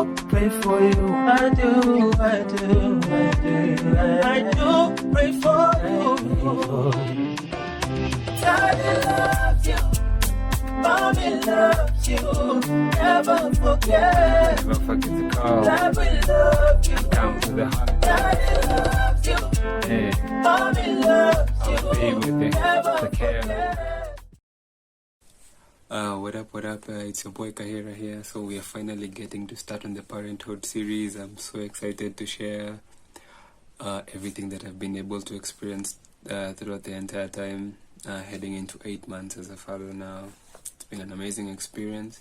do pray for you. I do pray for you. Daddy loves you. Mommy loves you. Never forget. Never forget the call. That we love you. Down to the heart. Daddy loves you. Hey, Mommy loves I'll be with you. Never Take care. forget. What up? It's your boy Qahira here. So we are finally getting to start on the Parenthood series. I'm so excited to share everything that I've been able to experience throughout the entire time, heading into 8 months as a father now. It's been an amazing experience.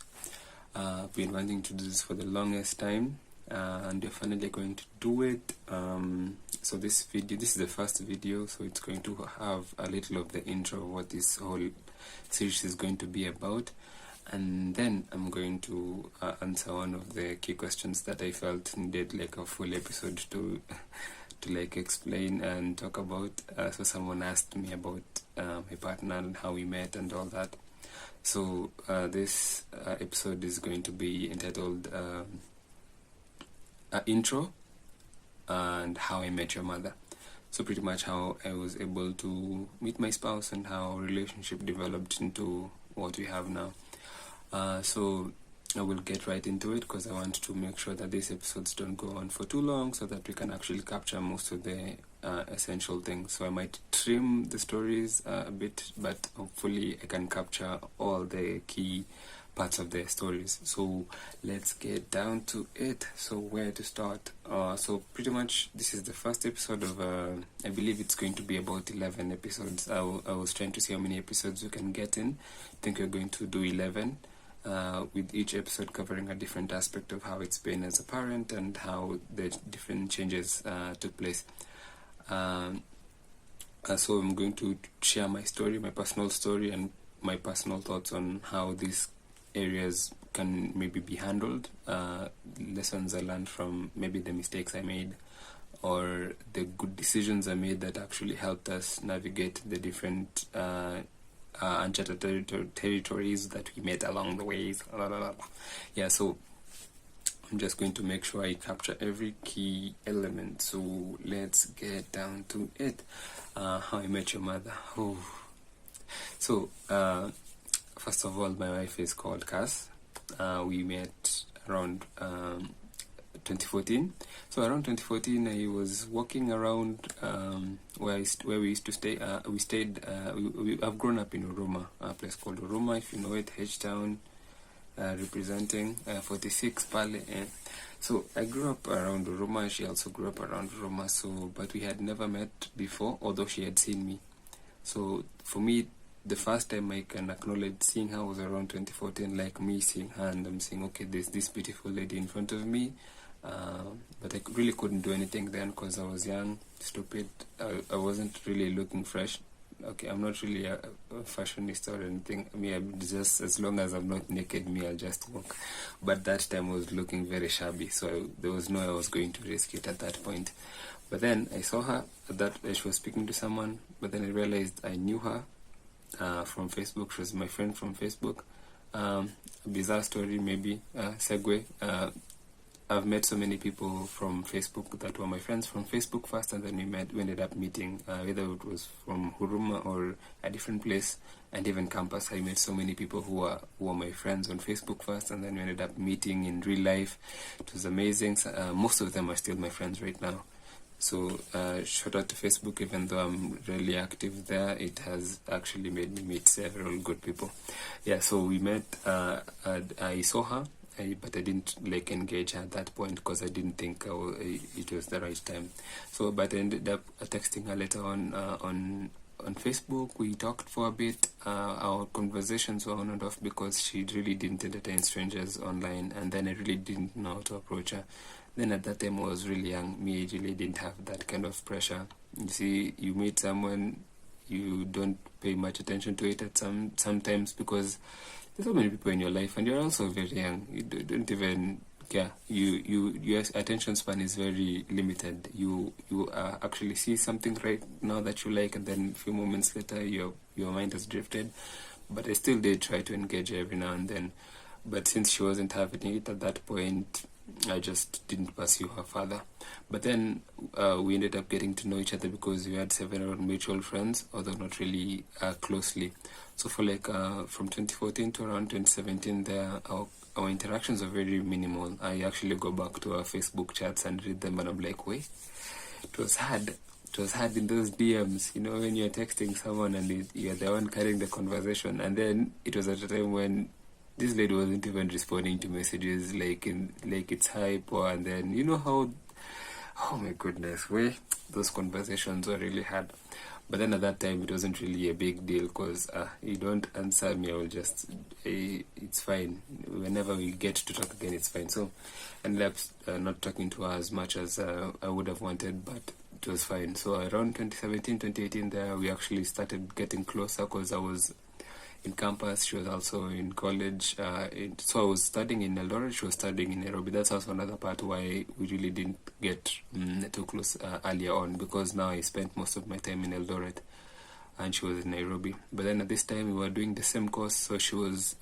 I've been wanting to do this for the longest time, and we're finally going to do it. So this is the first video, so it's going to have a little of the intro of what this whole series is going to be about, and then I'm going to answer one of the key questions that I felt needed like a full episode to like explain and talk about. So someone asked me about my partner and how we met and all that. So this episode is going to be entitled Intro and How I Met Your Mother. So pretty much how I was able to meet my spouse and how our relationship developed into what we have now. So I will get right into it because I want to make sure that these episodes don't go on for too long so that we can actually capture most of the essential things. So I might trim the stories a bit, but hopefully I can capture all the key parts of the stories. So let's get down to it. So where to start? So pretty much this is the first episode of I believe it's going to be about 11 episodes. I was trying to see how many episodes we can get in. I think we're going to do 11, with each episode covering a different aspect of how it's been as a parent and how the different changes took place. So I'm going to share my story, my personal story, and my personal thoughts on how these areas can maybe be handled, lessons I learned from maybe the mistakes I made or the good decisions I made that actually helped us navigate the different uncharted territories that we met along the ways. Yeah, so I'm just going to make sure I capture every key element. So let's get down to it. How I Met Your Mother. Oh. So first of all, my wife is called Cass. We met around 2014. So around 2014, I was walking around where we used to stay. I've grown up in Uruma, a place called Uruma, if you know it, H-Town, representing 46 Pale. So I grew up around Uruma. She also grew up around Uruma. So, but we had never met before, although she had seen me. So for me, the first time I can acknowledge seeing her was around 2014, like me seeing her and I'm saying, okay, there's this beautiful lady in front of me, but I really couldn't do anything then because I was young, stupid. I wasn't really looking fresh. Okay, I'm not really a fashionista or anything. I mean, I'm just, as long as I'm not naked, I'll just walk. But that time I was looking very shabby, so there was no way I was going to risk it at that point. But then I saw her, she was speaking to someone, but then I realized I knew her from Facebook. She was my friend from Facebook. Bizarre story, maybe segue. I've met so many people from Facebook that were my friends from Facebook first, and then we ended up meeting, whether it was from Huruma or a different place, and even campus. I met so many people who were my friends on Facebook first, and then we ended up meeting in real life. It was amazing. Most of them are still my friends right now. So shout out to Facebook. Even though I'm really active there, it has actually made me meet several good people. Yeah, so we met. I saw her, but I didn't like engage her at that point because I didn't think it was the right time. So, but I ended up texting her later on Facebook. We talked for a bit. Our conversations were on and off because she really didn't entertain strangers online, and then I really didn't know how to approach her. Then at that time I was really young. Me, I really didn't have that kind of pressure. You see, you meet someone, you don't pay much attention to it at sometimes because there's so many people in your life, and you're also very young. You don't even care. Your attention span is very limited. You actually see something right now that you like, and then a few moments later your mind has drifted. But I still did try to engage every now and then. But since she wasn't having it at that point, I just didn't pursue her further. But then we ended up getting to know each other because we had several mutual friends, although not really closely. So for like from 2014 to around 2017, our interactions are very minimal. I actually go back to our Facebook chats and read them, and I'm like, wait, it was hard. It was hard in those DMs, you know, when you're texting someone and you're the one carrying the conversation. And then it was at a time when this lady wasn't even responding to messages like it's hype, and then you know how, oh my goodness, those conversations were really hard. But then at that time, it wasn't really a big deal because you don't answer me, I will just, it's fine. Whenever we get to talk again, it's fine. So I ended up not talking to her as much as I would have wanted, but it was fine. So around 2017, 2018 there, we actually started getting closer because I was in campus, she was also in college. So I was studying in Eldoret, she was studying in Nairobi. That's also another part why we really didn't get too close earlier on, because now I spent most of my time in Eldoret and she was in Nairobi. But then at this time we were doing the same course, so she was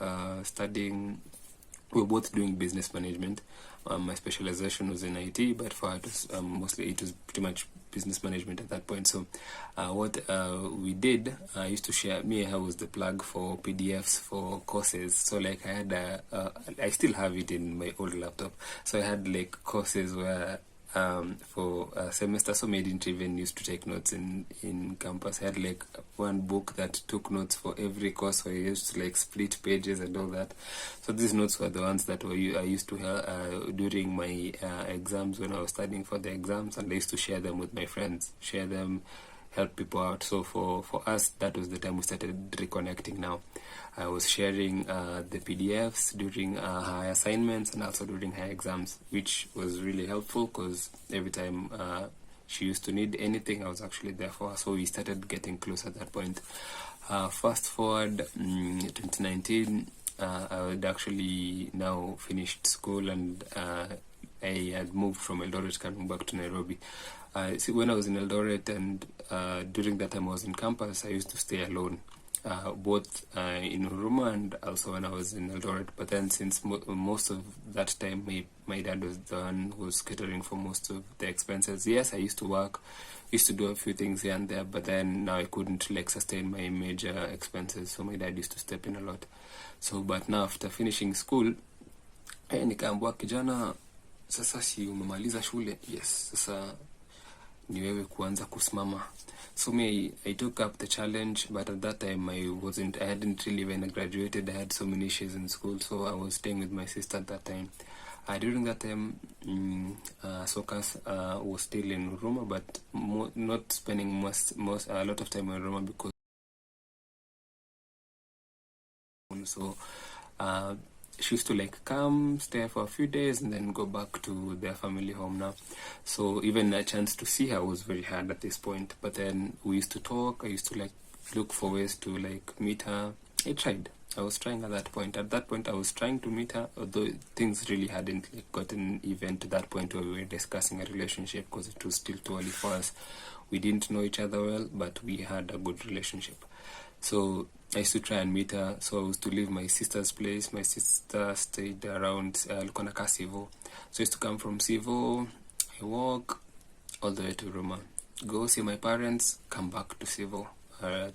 studying, we were both doing business management. My specialization was in IT, but for her it was mostly, it was pretty much business management at that point. So what we did, I used to share, me and her was the plug for PDFs for courses. So like I had I still have it in my old laptop, so I had like courses where for a semester, so I didn't even used to take notes in campus. I had like one book that took notes for every course, so I used to like split pages and all that. So these notes were the ones that I used to have during my exams, when I was studying for the exams, and I used to share them with my friends, share them, help people out. So for us, that was the time we started reconnecting. Now I was sharing the PDFs during her assignments and also during her exams, which was really helpful because every time she used to need anything, I was actually there for her. So we started getting close at that point. Fast forward 2019, I had actually now finished school, and I had moved from Eldoret coming back to Nairobi. See, when I was in Eldoret and during that time I was in campus, I used to stay alone. Both in Huruma and also when I was in Eldoret. But then since most of that time my dad was the one who was catering for most of the expenses. Yes, I used to work, used to do a few things here and there, but then now I couldn't like sustain my major expenses, so my dad used to step in a lot. So but now after finishing school, nikaambiwa, kijana, sasa si umemaliza shule? Yes, sasa ni wewe kuanza kusimama. So I took up the challenge, but at that time I hadn't really even graduated. I had so many issues in school, so I was staying with my sister at that time. During that time, Sokas was still in Roma, but not spending a lot of time in Roma because so she used to like come, stay for a few days, and then go back to their family home now. So even a chance to see her was very hard at this point. But then we used to talk. I used to like look for ways to like meet her. I was trying at that point. At that point, I was trying to meet her, although things really hadn't like gotten even to that point where we were discussing a relationship, because it was still too early for us. We didn't know each other well, but we had a good relationship. So I used to try and meet her. So I used to leave my sister's place. My sister stayed around Lukonaka Sivo. So I used to come from Sivo, I walk all the way to Roma, go see my parents, come back to Sivo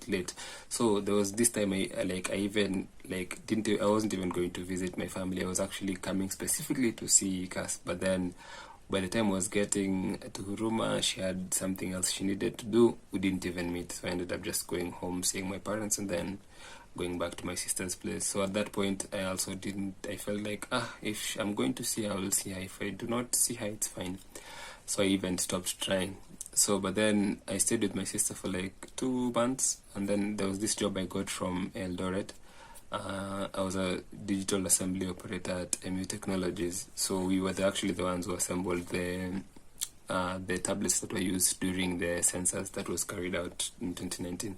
late. So there was this time I wasn't even going to visit my family. I was actually coming specifically to see Cass. But then by the time I was getting to Huruma, she had something else she needed to do. We didn't even meet. So I ended up just going home, seeing my parents, and then going back to my sister's place. So at that point, I felt like, if I'm going to see her, I will see her. If I do not see her, it's fine. So I even stopped trying. So, but then I stayed with my sister for like 2 months, and then there was this job I got from Eldoret. I was a digital assembly operator at MU Technologies. So we were actually the ones who assembled the tablets that were used during the census that was carried out in 2019.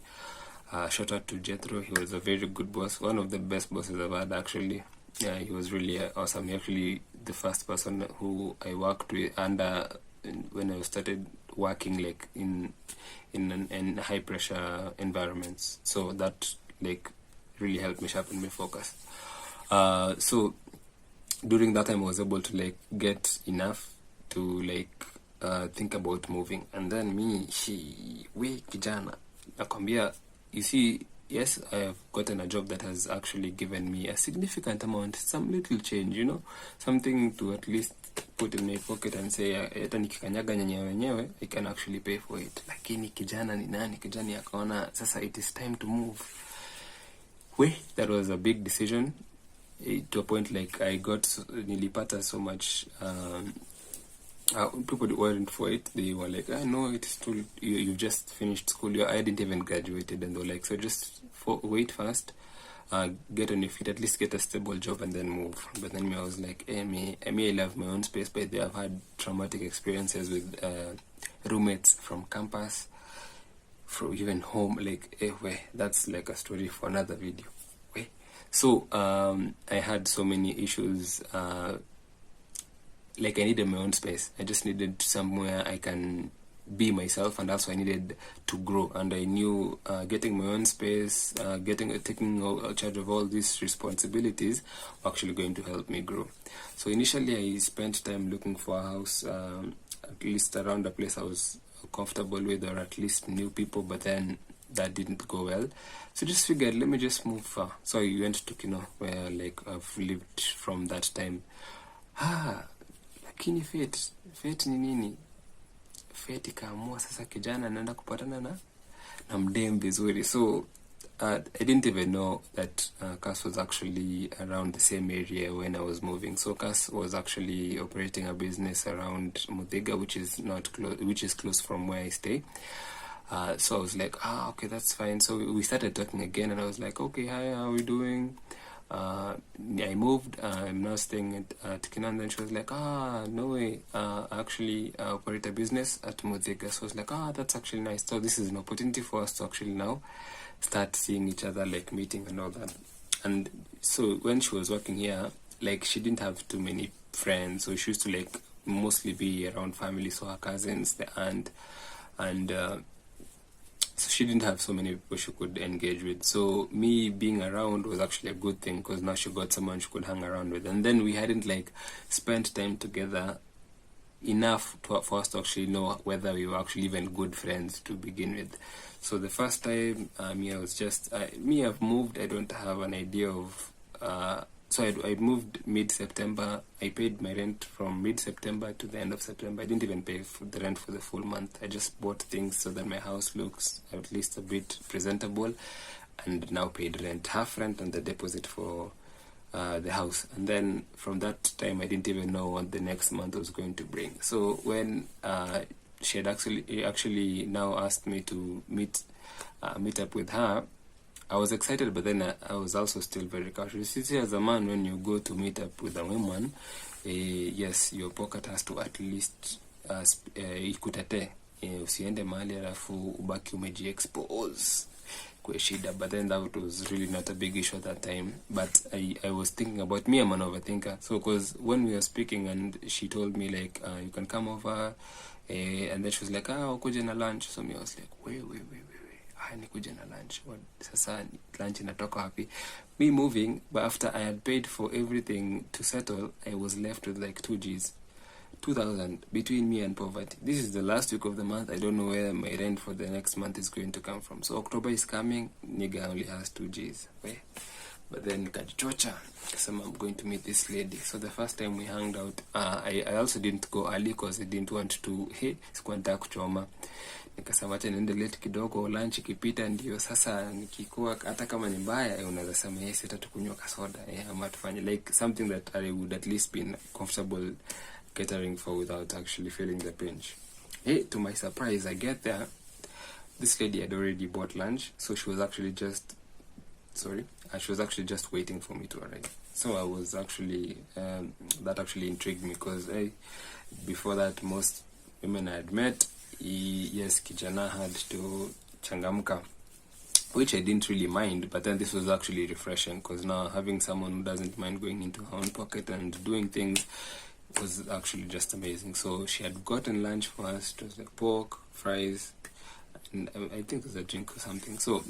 Shout out to Jethro. He was a very good boss, one of the best bosses I've had actually. Yeah, he was really awesome. He actually the first person who I worked with under when I started working like in high pressure environments. So that like really helped me sharpen my focus. So during that time I was able to like get enough to like think about moving. And then we kijana nakwambia, you see, yes, I have gotten a job that has actually given me a significant amount, some little change, you know, something to at least put in my pocket and say hata nikikanyaga wenyewe I can actually pay for it. Lakini kijana ni nani? Kijana akaona sasa it is time to move. That was a big decision, to a point like I got nilipata so much people weren't for it. They were like, I know it's too, you just finished school, I didn't even graduated, and they were like, so just wait first, get on your feet, at least get a stable job and then move. But then I was like, I love my own space, but I've had traumatic experiences with roommates from campus, from even home, like that's like a story for another video. So I had so many issues, like I needed my own space. I just needed somewhere I can be myself, and also I needed to grow. And I knew getting my own space, taking charge of all these responsibilities were actually going to help me grow. So initially I spent time looking for a house, at least around a place I was comfortable with, or at least new people, but then that didn't go well. So just figured, let me just move far. So I went to Kino, where like I've lived from that time. Lakini fate ni nini? Fate ikaamua sasa kijana naenda kupatana na mdem vizuri. So I didn't even know that Cass was actually around the same area when I was moving. So Cass was actually operating a business around Muthiga, which is close from where I stay. So I was like, okay, that's fine. So we started talking again, and I was like, okay, hi, how are we doing? I moved, I'm now staying at Kinan. Then she was like, no way, I actually operate a business at Muthiga. So I was like, that's actually nice. So this is an opportunity for us to actually now start seeing each other, like meeting and all that. And so when she was working here, like she didn't have too many friends, so she used to like mostly be around family, so her cousins, the aunt, and so she didn't have so many people she could engage with. So me being around was actually a good thing, because now she got someone she could hang around with. And then we hadn't like spent time together enough for us to actually know whether we were actually even good friends to begin with. So the first time, I've moved, I don't have an idea of, so I moved mid-September. I paid my rent from mid-September to the end of September. I didn't even pay for the rent for the full month. I just bought things so that my house looks at least a bit presentable, and now paid rent, half rent and the deposit for the house. And then from that time, I didn't even know what the next month was going to bring. So when she had actually now asked me to meet up with her, I was excited, but then I was also still very cautious. You see, as a man, when you go to meet up with a woman, yes, your pocket has to at least ikutate. Usiende mahali alafu ubaki umeji-expose kwa shida. But then that was really not a big issue at that time. But I was thinking about me, I'm an overthinker. So because when we were speaking and she told me like, you can come over, and then she was like, ukuje na lunch. So me, I was like, wait. Nikuje na lunch. Sasa lunch inatoka wapi? Me moving, but after I had paid for everything to settle, I was left with like 2,000 between me and poverty. This is the last week of the month. I don't know where my rent for the next month is going to come from. So October is coming, nigga only has 2 Gs. But then nikajichocha, kasema I'm going to meet this lady. So the first time we hanged out, I also didn't go early because I didn't want to, sikuwa nataka kuchoma. Nikasema acha niende late kidogo, lunch ikipita ndio sasa nikikuwa hata kama ni mbaya unaweza sema yes, hata tukunywa kasoda ama tufanye like something that I would at least be comfortable catering for without actually feeling the pinch. To my surprise, I get there, this lady had already bought lunch, so she was actually just waiting for me to arrive. So I was actually that actually intrigued me, because before that most women I had met, yes, kijana had to changamka, which I didn't really mind, but then this was actually refreshing, because now having someone who doesn't mind going into her own pocket and doing things was actually just amazing. So she had gotten lunch for us. It was like pork, fries, I think there's a drink or something. So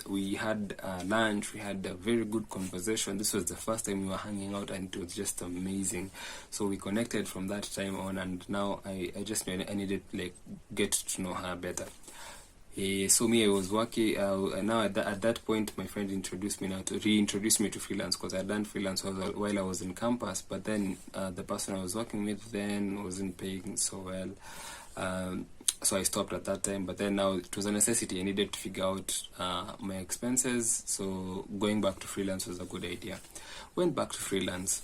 we had lunch, we had a very good conversation. This was the first time we were hanging out, and it was just amazing. So we connected from that time on, and now I just I needed like get to know her better. So me, I was working, now at that point, my friend reintroduced me to freelance, because I had done freelance while I was in campus, but then the person I was working with then wasn't paying so well. So I stopped at that time, but then now it was a necessity. I needed to figure out my expenses, so going back to freelance was a good idea. Went back to freelance.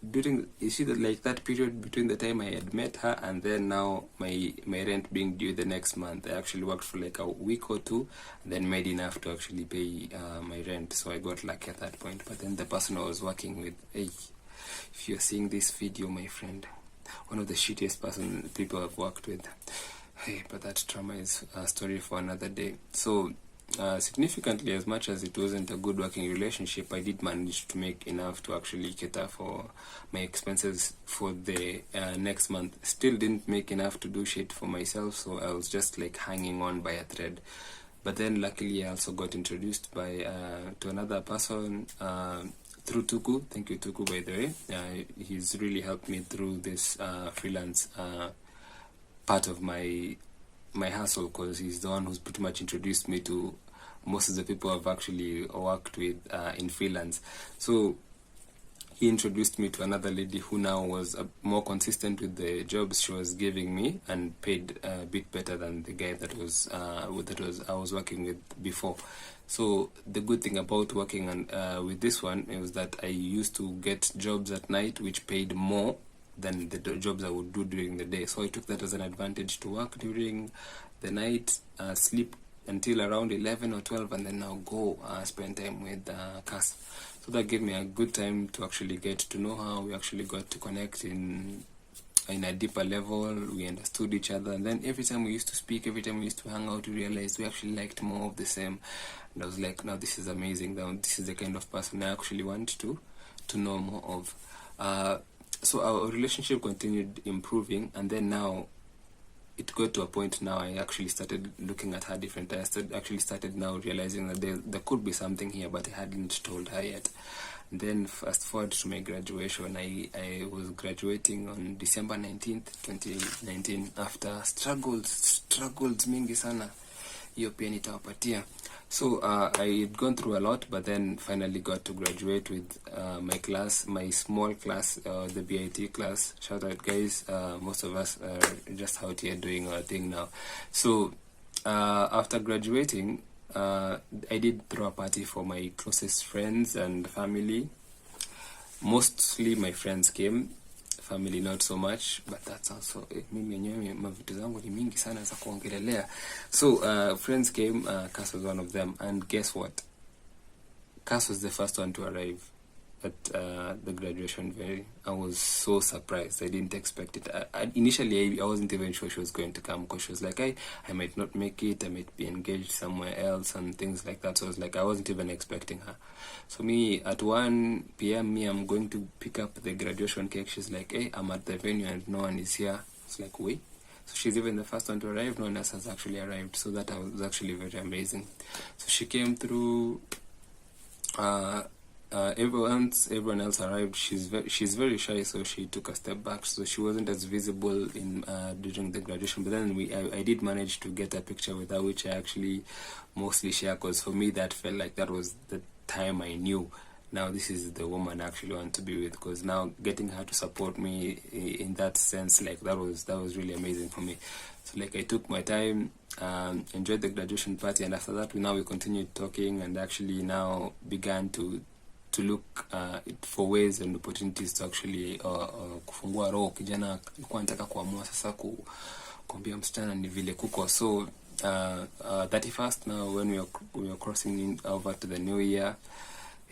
That period between the time I had met her and then now my rent being due the next month, I actually worked for like a week or two, and then made enough to actually pay my rent. So I got lucky at that point. But then the person I was working with, hey, if you're seeing this video, my friend, one of the shittiest people I've worked with. Hey, but that trauma is a story for another day. So significantly, as much as it wasn't a good working relationship, I did manage to make enough to actually cater for my expenses for the next month. Still didn't make enough to do shit for myself, so I was just like hanging on by a thread. But then luckily I also got introduced to another person through Tuku. Thank you, Tuku, by the way. He's really helped me through this freelance part of my hustle, because he's the one who's pretty much introduced me to most of the people I've actually worked with in freelance. So he introduced me to another lady who now was more consistent with the jobs she was giving me and paid a bit better than the guy that I was working with before. So the good thing about working with this one was that I used to get jobs at night which paid more than the jobs I would do during the day. So I took that as an advantage to work during the night, sleep until around 11 or 12, and then now go spend time with Cass. So that gave me a good time to actually get to know her. We actually got to connect in a deeper level. We understood each other, and then every time we used to speak, every time we used to hang out, we realized we actually liked more of the same. And I was like, no, this is amazing. Now this is the kind of person I actually want to know more of. So our relationship continued improving, and then now it got to a point now I actually started looking at her different. I started now realizing that there could be something here, but I hadn't told her yet. And then fast forward to my graduation. I was graduating on December 19th, 2019, after struggles mingi sana. Hiyo pia nitawapatia. So I had gone through a lot, but then finally got to graduate with my small class, the BIT class. Shout out, guys. Most of us are just out here doing our thing now. So after graduating, I did throw a party for my closest friends and family. Mostly my friends came. Family not so much, but that's also mimi yenyewe mavitu zangu ni mingi sana za kuongelelea. So friends came. Cass was one of them, and guess what? Cass was the first one to arrive at the graduation. I was so surprised. I didn't expect it. Initially I wasn't even sure she was going to come, because she was like, I might not make it, I might be engaged somewhere else and things like that. So I was like, I wasn't even expecting her. So me, at 1 p.m, I'm going to pick up the graduation cake. She's like, hey, I'm at the venue and no one is here. It's like, wait. So she's even the first one to arrive. No one else has actually arrived. So that was actually very amazing. So she came through. Everyone else arrived. She's very shy, so she took a step back. So she wasn't as visible during the graduation. But then I did manage to get a picture with her, which I actually mostly share, because for me that felt like that was the time I knew, now this is the woman I actually want to be with. Because now getting her to support me in that sense, like that was really amazing for me. So like I took my time, enjoyed the graduation party, and after that we continued talking, and actually now began to look for ways and opportunities to actually kufungua roho. Kijana alikuwa anataka kuamua sasa kuambia msichana ni vile kuko. So 31st now, when we are crossing over to the new year,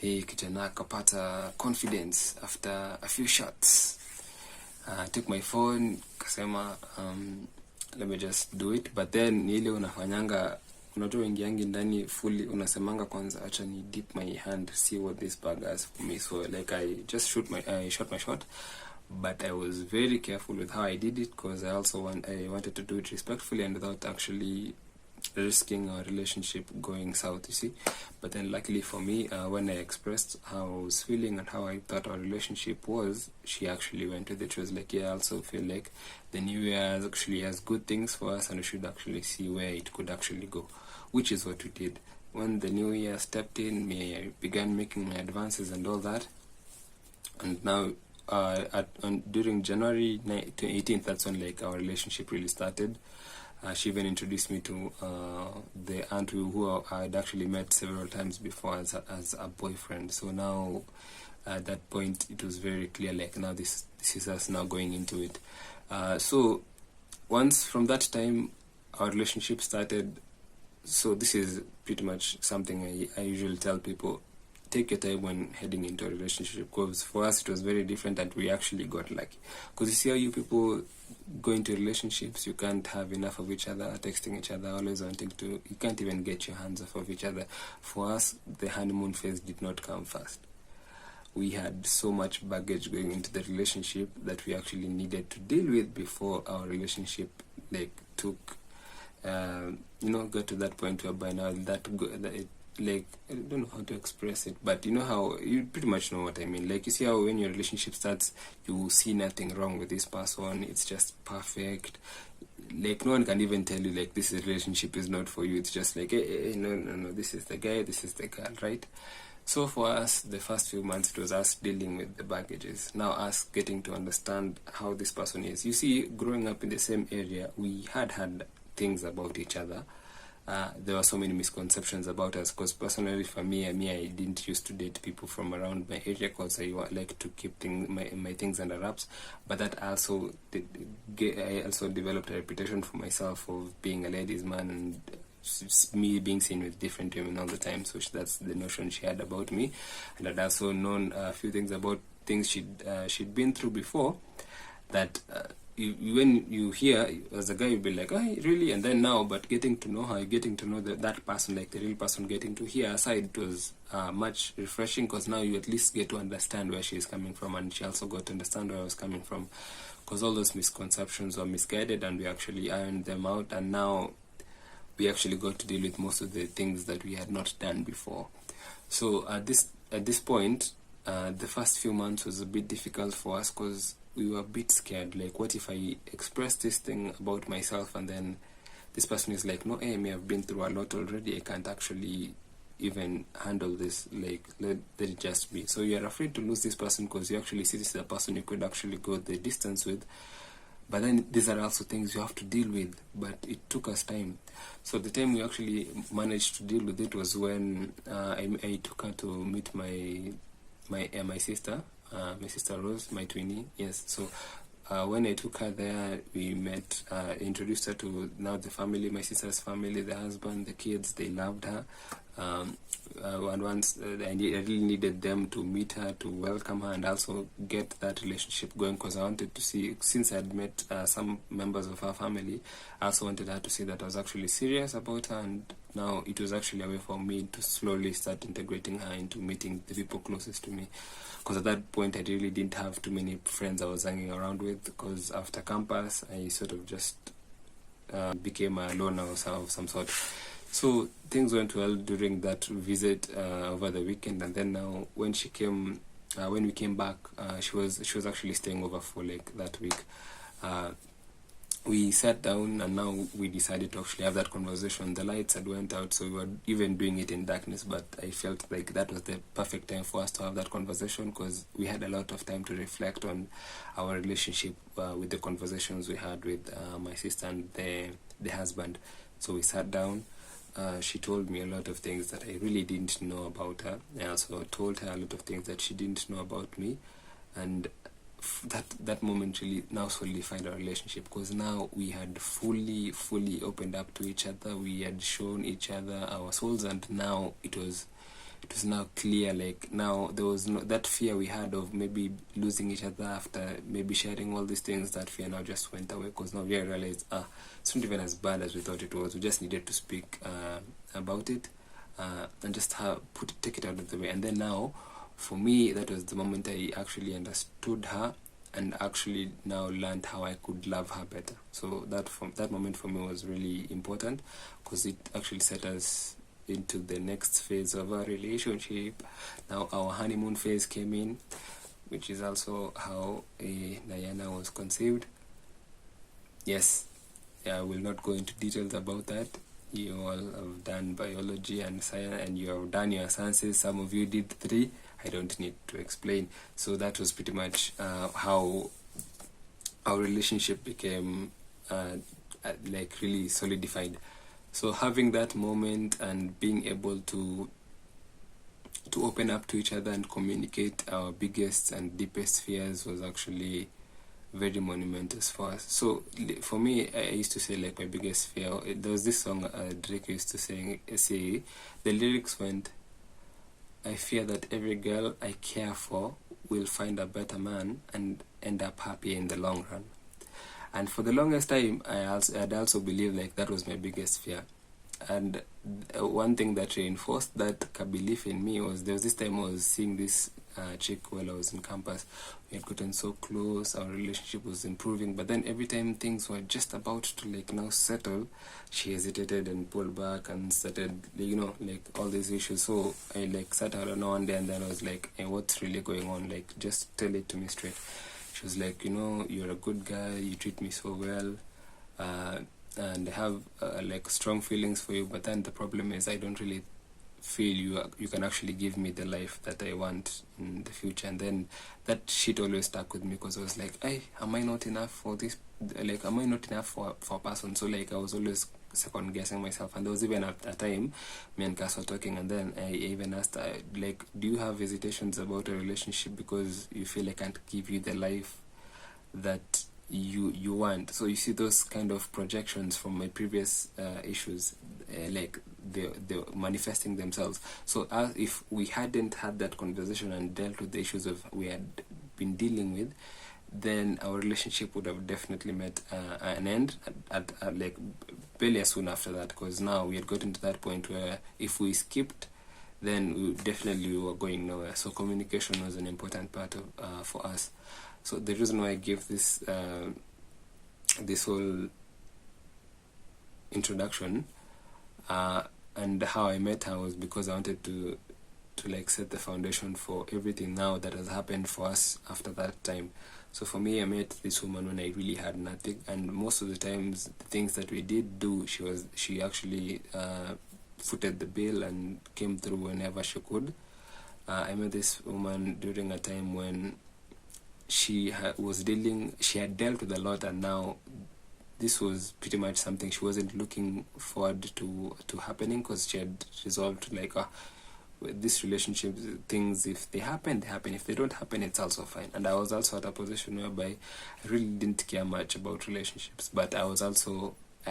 kijana akapata confidence after a few shots. Took my phone, kasema let me just do it. But then ile unafanyanga, unajua ingiangi ndani fully, unasemanga kwanza acha ni dip my hand, see what this bag has for me. So like I shot my shot, but I was very careful with how I did it, because I wanted to do it respectfully and without actually risking our relationship going south, you see. But then luckily for me, when I expressed how I was feeling and how I thought our relationship was, she actually went with it. She was like, yeah, I also feel like the new year actually has good things for us and we should actually see where it could actually go, which is what we did. When the new year stepped in, I began making my advances and all that. And now during January 18th, that's when like our relationship really started. She even introduced me to the aunt who I had actually met several times before as a boyfriend. So now at that point it was very clear, like now this is us now going into it. So once from that time our relationship started. So this is pretty much something I usually tell people: take your time when heading into a relationship, because for us it was very different and we actually got lucky. Because you see how you people go into relationships, you can't have enough of each other, texting each other, always wanting to, you can't even get your hands off of each other. For us, the honeymoon phase did not come fast. We had so much baggage going into the relationship that we actually needed to deal with before our relationship like took got to that point whereby now that it, like, I don't know how to express it, but you know how, you pretty much know what I mean. Like, you see how when your relationship starts, you see nothing wrong with this person, it's just perfect. Like, no one can even tell you, like, this relationship is not for you. It's just like, hey, no, this is the guy, this is the girl, right? So for us, the first few months, it was us dealing with the baggages. Now us getting to understand how this person is. You see, growing up in the same area, we had things about each other. There were so many misconceptions about us, because personally for me, I didn't used to date people from around my area because I like to keep my things under wraps. But that also I also developed a reputation for myself of being a ladies' man, and me being seen with different women all the time. So that's the notion she had about me. And I'd also known a few things about things she'd been through before, that when you hear as a guy, you'll be like, oh, really? And then now, but getting to know her, getting to know that person, like the real person, getting to hear her side, it was much refreshing, because now you at least get to understand where she is coming from, and she also got to understand where I was coming from, because all those misconceptions were misguided, and we actually ironed them out, and now we actually got to deal with most of the things that we had not done before. So at this point, the first few months was a bit difficult for us, because we were a bit scared. Like, what if I express this thing about myself and then this person is like, no, Amy, I've been through a lot already, I can't actually even handle this, like, let it just be. So you're afraid to lose this person, because you actually see this as a person you could actually go the distance with. But then these are also things you have to deal with, but it took us time. So the time we actually managed to deal with it was when I took her to meet my sister, my sister Rose, my twinnie. Yes. So when I took her there, we met, introduced her to now the family, my sister's family, the husband, the kids. They loved her. And once I really needed them to meet her, to welcome her, and also get that relationship going, because I wanted to see, since I had met some members of her family, I also wanted her to see that I was actually serious about her, and now it was actually a way for me to slowly start integrating her into meeting the people closest to me. Because at that point, I really didn't have too many friends I was hanging around with, because after campus, I sort of just became a loner of some sort. So things went well during that visit over the weekend, and then now when she came, when we came back, she was actually staying over for like that week. We sat down, and now we decided to actually have that conversation. The lights had went out, so we were even doing it in darkness, but I felt like that was the perfect time for us to have that conversation, because we had a lot of time to reflect on our relationship with the conversations we had with my sister and the husband. So we sat down. She told me a lot of things that I really didn't know about her. I also told her a lot of things that she didn't know about me, and that moment really now solidified our relationship, because now we had fully opened up to each other. We had shown each other our souls, and now it was now clear. Like, now there was no that fear we had of maybe losing each other after maybe sharing all these things. That fear now just went away, because now we realized it's not even as bad as we thought it was. We just needed to speak about it and just take it out of the way. And then now, for me, that was the moment I actually understood her, and actually now learned how I could love her better. So that moment for me was really important, because it actually set us into the next phase of our relationship. Now our honeymoon phase came in, which is also how Diana was conceived. Yes, I will not go into details about that. You all have done biology and science, and you have done your sciences. Some of you did 3. I don't need to explain. So that was pretty much how our relationship became like really solidified. So having that moment and being able to open up to each other and communicate our biggest and deepest fears was actually very monumentous for us. So for me, I used to say like my biggest fear. There was this song Drake used to say. The lyrics went, "I fear that every girl I care for will find a better man and end up happy in the long run." And for the longest time, I'd also believed like that was my biggest fear. And one thing that reinforced that belief in me was, there was this time I was seeing this chick while I was in campus. We had gotten so close, our relationship was improving, but then every time things were just about to like now settle, she hesitated and pulled back and started, like all these issues. So I like sat her down one day, and then I was like, hey, what's really going on? Like, just tell it to me straight. She was like, you're a good guy, you treat me so well, and I have like strong feelings for you, but then the problem is I don't really feel you can actually give me the life that I want in the future. And then that shit always stuck with me, because I was like, hey, am I not enough for this? Like, am I not enough for a person? So like I was always second guessing myself. And there was even a time me and Cass were talking, and then I even asked her, like, do you have hesitations about a relationship because you feel I can't give you the life that you want? So you see those kind of projections from my previous issues, like they're manifesting themselves. So if we hadn't had that conversation and dealt with the issues of we had been dealing with, then our relationship would have definitely met an end at like barely soon after that, because now we had gotten to that point where if we skipped, then we definitely were going nowhere. So communication was an important part of for us. So the reason why I gave this this whole introduction and how I met her was because I wanted to like set the foundation for everything now that has happened for us after that time. So for me, I met this woman when I really had nothing, and most of the times the things that we did do, she actually footed the bill and came through whenever she could. I met this woman during a time when she had dealt with a lot, and now this was pretty much something she wasn't looking forward to happening, because she had resolved to like, with this relationship things, if they happen, they happen. If they don't happen, it's also fine. And I was also at a position whereby I really didn't care much about relationships, but I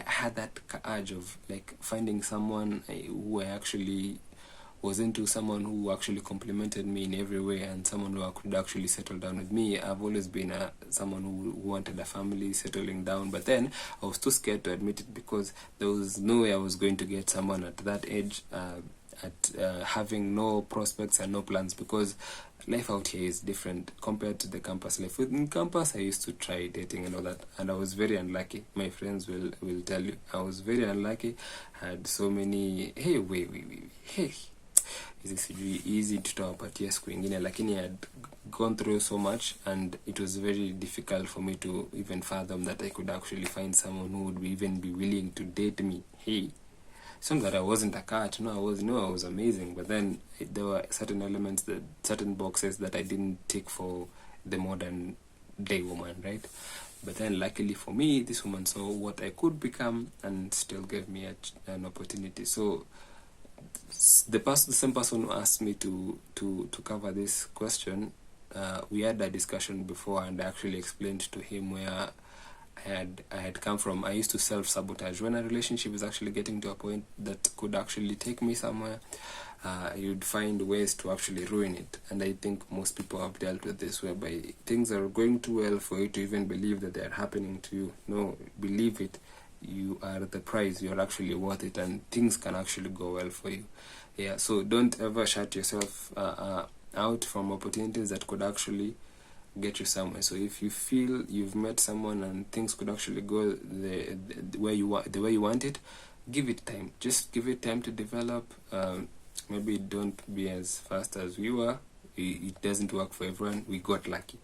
had that urge of like finding someone who I actually was into, someone who actually complimented me in every way, and someone who could actually settle down with me. I've always been someone who wanted a family, settling down, but then I was too scared to admit it, because there was no way I was going to get someone at that age, having no prospects and no plans, because life out here is different compared to the campus life. In campus, I used to try dating and all that, and I was very unlucky. My friends will tell you I was very unlucky. I had so many, hey, is really easy to talk about yes kwingine, lakini I had gone through so much, and it was very difficult for me to even fathom that I could actually find someone who would even be willing to date me. Hey, it's not that I wasn't a cat, I was amazing, but then there were certain elements, certain boxes that I didn't tick for the modern day woman, right? But then luckily for me, this woman saw what I could become and still gave me an opportunity. So the same person who asked me to cover this question, we had a discussion before, and I actually explained to him where I had come from. I used to self-sabotage. When a relationship is actually getting to a point that could actually take me somewhere, you'd find ways to actually ruin it. And I think most people have dealt with this, whereby things are going too well for you to even believe that they are happening to you. No, believe it. You are the prize. You're actually worth it, and things can actually go well for you. Yeah, so don't ever shut yourself out from opportunities that could actually get you somewhere. So if you feel you've met someone and things could actually go the way you want it, give it time. Just give it time to develop. Maybe don't be as fast as we were. It doesn't work for everyone. We got lucky.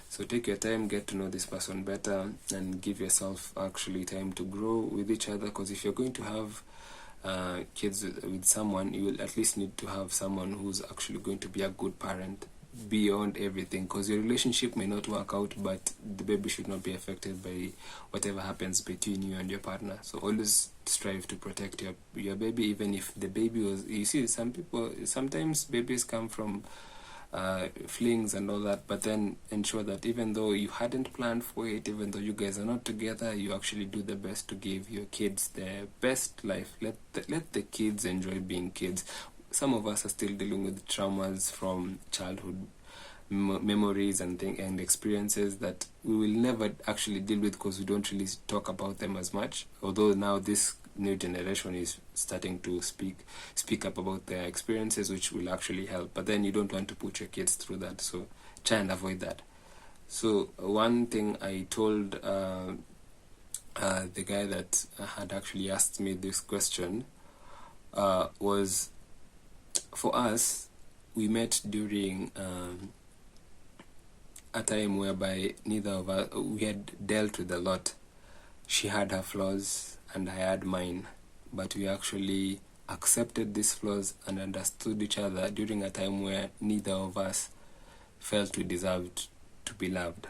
So take your time, get to know this person better, and give yourself actually time to grow with each other. Because if you're going to have kids with someone, you will at least need to have someone who's actually going to be a good parent beyond everything. Because your relationship may not work out, but the baby should not be affected by whatever happens between you and your partner. So always strive to protect your baby, even if the baby was, you see, sometimes babies come from flings and all that, but then ensure that even though you hadn't planned for it, even though you guys are not together, you actually do the best to give your kids their best life. Let the kids enjoy being kids. Some of us are still dealing with traumas from childhood memories and experiences that we will never actually deal with because we don't really talk about them as much, although now this new generation is starting to speak up about their experiences, which will actually help. But then you don't want to put your kids through that, so try and avoid that. So one thing I told the guy that had actually asked me this question was, for us, we met during a time whereby neither of us, we had dealt with a lot. She had her flaws and I had mine, but we actually accepted these flaws and understood each other during a time where neither of us felt we deserved to be loved.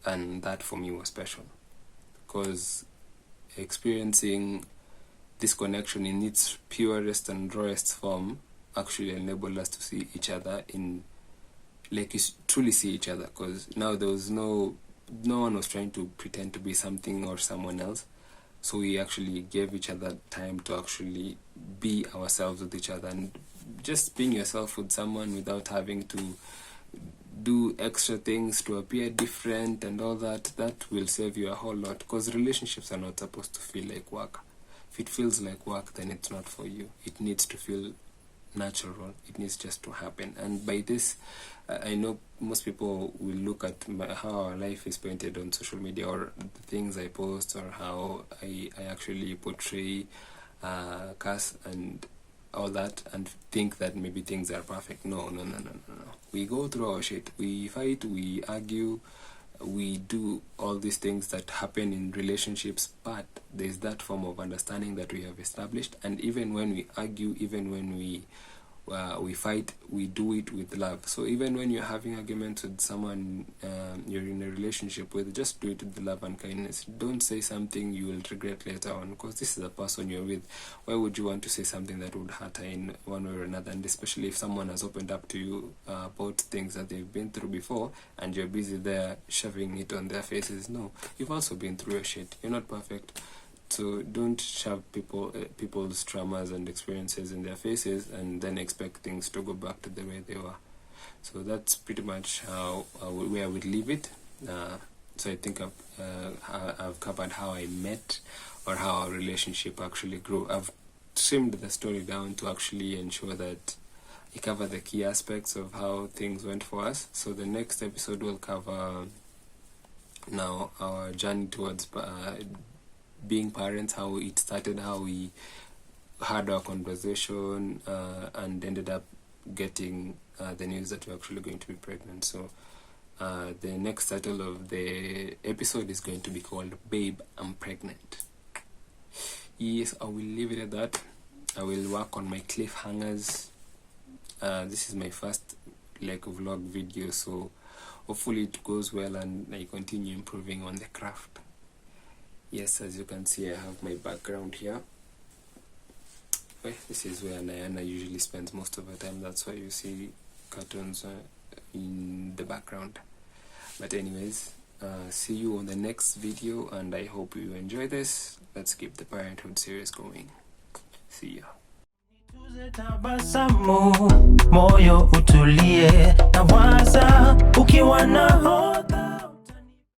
And that for me was special, because experiencing this connection in its purest and rawest form actually enabled us to see each other in, like, you truly see each other, because now there was no one was trying to pretend to be something or someone else. So we actually gave each other time to actually be ourselves with each other, and just being yourself with someone without having to do extra things to appear different and all that will save you a whole lot, because relationships are not supposed to feel like work. If it feels like work, then it's not for you. It needs to feel natural. It needs just to happen. And by this, I know most people will look at how our life is painted on social media, or the things I post, or how I actually portray Cass and all that, and think that maybe things are perfect. No. We go through our shit. We fight, we argue, we do all these things that happen in relationships, but there's that form of understanding that we have established. And even when we argue, even when we fight, we do it with love. So even when you're having arguments with someone you're in a relationship with, just do it with love and kindness. Don't say something you will regret later on, because this is the person you're with. Why would you want to say something that would hurt her in one way or another? And especially if someone has opened up to you about things that they've been through before, and you're busy there shoving it on their faces. No, you've also been through your shit. You're not perfect. So don't shove people's traumas and experiences in their faces and then expect things to go back to the way they were. So that's pretty much where I would leave it. So I think I've covered how I met, or how our relationship actually grew. I've trimmed the story down to actually ensure that I cover the key aspects of how things went for us. So the next episode will cover now our journey towards being parents, how it started, how we had our conversation and ended up getting the news that we're actually going to be pregnant. So the next title of the episode is going to be called Babe, I'm Pregnant. Yes, I will leave it at that. I will work on my cliffhangers. This is my first vlog video, so hopefully it goes well and I continue improving on the craft. Yes, as you can see, I have my background here. Well, this is where Nayana usually spends most of her time. That's why you see cartoons in the background. But anyways, see you on the next video, and I hope you enjoy this. Let's keep the Parenthood series going. See ya. Tabasamu, moyo utulie, nawaza ukiwa na